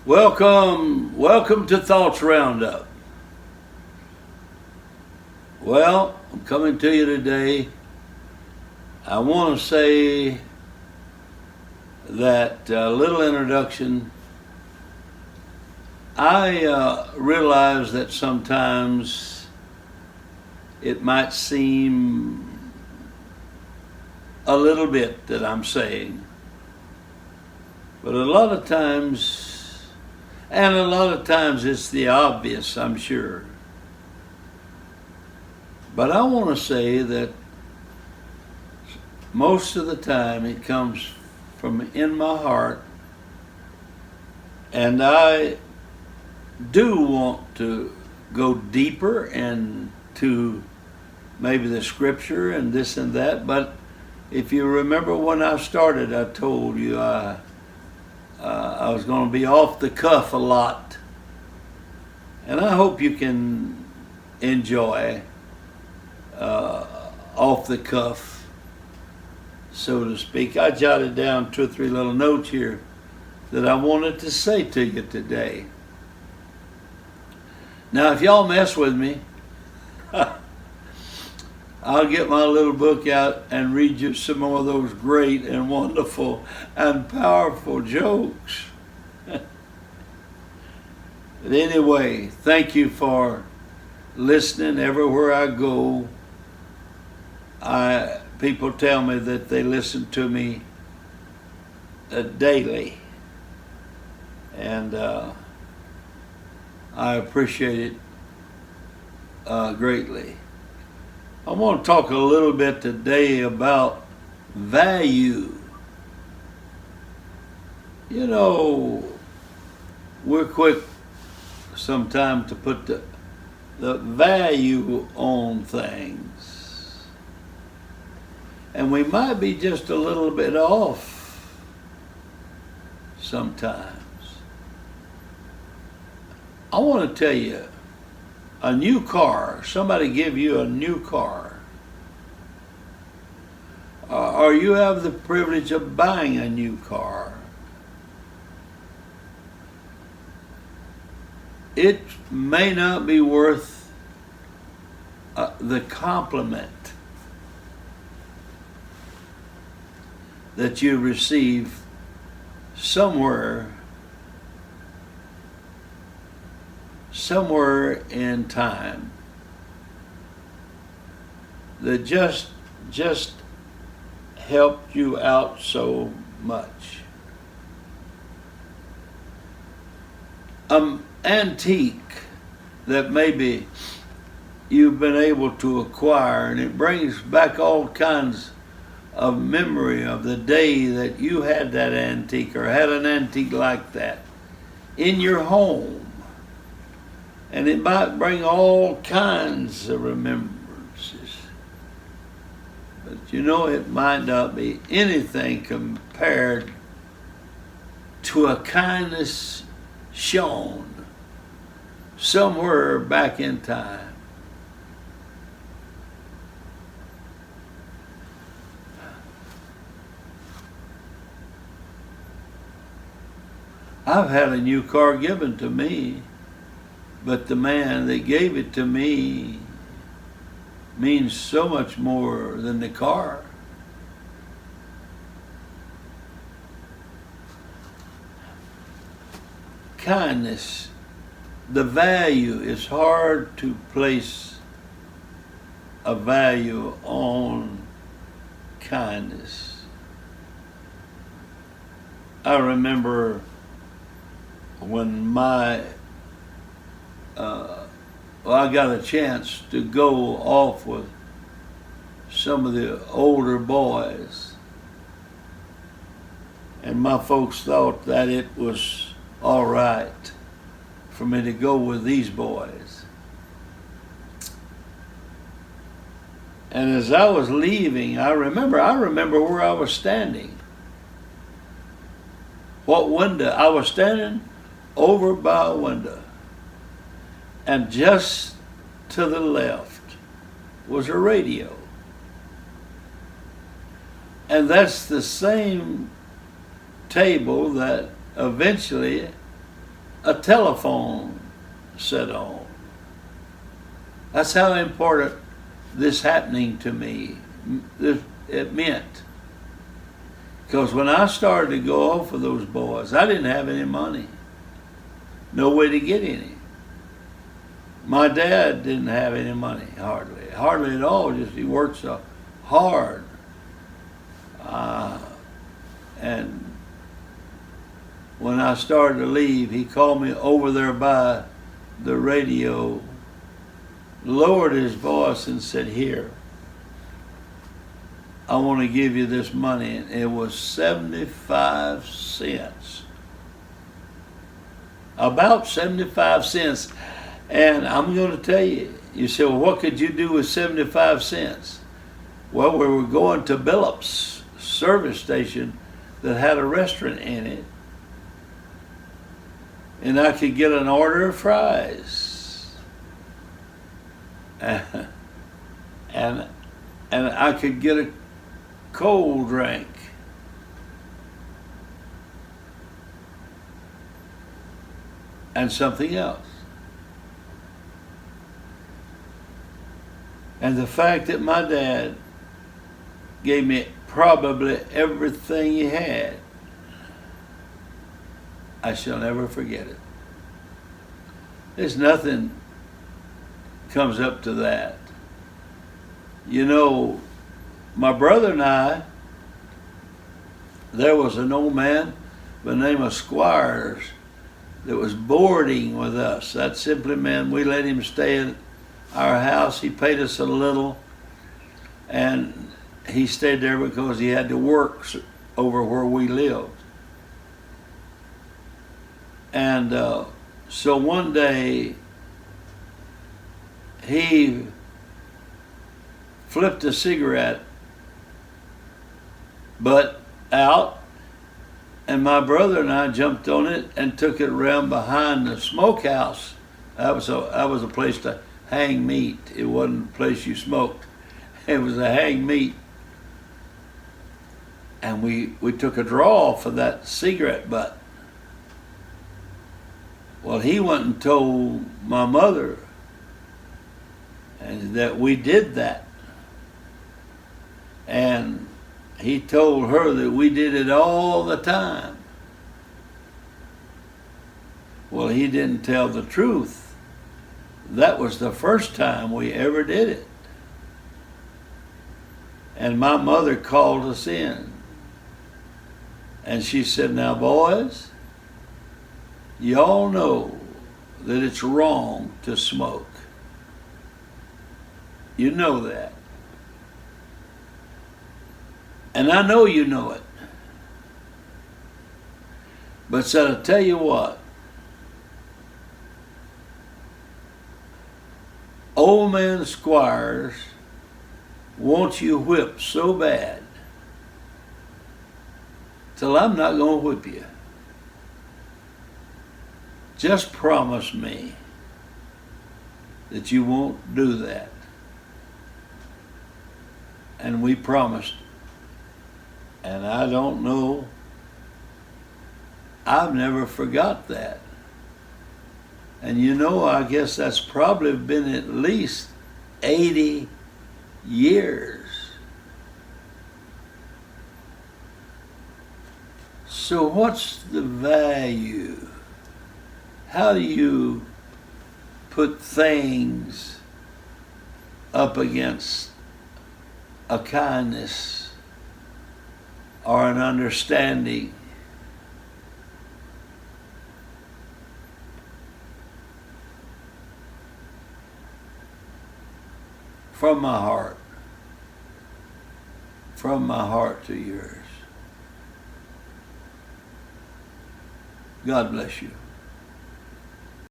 Welcome to Thoughts Roundup. Well, I'm coming to you today. I want to say that little introduction. I realize that sometimes it might seem a little bit that I'm saying, but a lot of times it's the obvious, I'm sure. But I want to say that most of the time it comes from in my heart, and I do want to go deeper into maybe the scripture and this and that. But if you remember when I started, I told you I was going to be off the cuff a lot, and I hope you can enjoy off the cuff, so to speak. I jotted down 2 or 3 little notes here that I wanted to say to you today. Now, if y'all mess with me, I'll get my little book out and read you some more of those great and wonderful and powerful jokes. But anyway, thank you for listening everywhere I go. People tell me that they listen to me daily, and I appreciate it greatly. I want to talk a little bit today about value. You know, we're quick sometimes to put the value on things, and we might be just a little bit off sometimes. I want to tell you, a new car, somebody give you a new car, or you have the privilege of buying a new car, it may not be worth the compliment that you receive somewhere in time that just helped you out so much. Antique that maybe you've been able to acquire, and it brings back all kinds of memory of the day that you had that antique or had an antique like that in your home. And it might bring all kinds of remembrances. But you know, it might not be anything compared to a kindness shown somewhere back in time. I've had a new car given to me, but the man that gave it to me means so much more than the car. Kindness, the value is hard to place a value on kindness. I remember when I got a chance to go off with some of the older boys, and my folks thought that it was all right for me to go with these boys. And as I was leaving, I remember where I was standing. What window? I was standing over by a window, and just to the left was a radio. And that's the same table that eventually a telephone set on. That's how important this happening to me, it meant. Because when I started to go off with those boys, I didn't have any money. No way to get any. My dad didn't have any money, hardly at all, just he worked so hard. And when I started to leave, he called me over there by the radio, lowered his voice and said, "Here, I want to give you this money." And it was 75 cents. About 75 cents. And I'm going to tell you, you say, well, what could you do with 75 cents? Well, we were going to Billups service station that had a restaurant in it. And I could get an order of fries. And I could get a cold drink. And something else. And the fact that my dad gave me probably everything he had, I shall never forget it. There's nothing comes up to that. You know, my brother and I, there was an old man by the name of Squires that was boarding with us. That simply meant we let him stay at our house. He paid us a little, and he stayed there because he had to work over where we lived. And so one day he flipped a cigarette butt out, and my brother and I jumped on it and took it around behind the smokehouse. That was a place to hang meat. It wasn't a place you smoked. It was a hang meat. And we took a draw for that cigarette butt. Well, he went and told my mother and that we did that. And he told her that we did it all the time. Well, he didn't tell the truth. That was the first time we ever did it. And my mother called us in. And she said, "Now, boys, y'all know that it's wrong to smoke. You know that. And I know you know it. But said, I'll tell you what. Old man Squires wants you whipped so bad till I'm not going to whip you. Just promise me that you won't do that." And we promised. And I don't know, I've never forgot that. And you know, I guess that's probably been at least 80 years. So what's the value? How do you put things up against a kindness or an understanding? From my heart to yours. God bless you.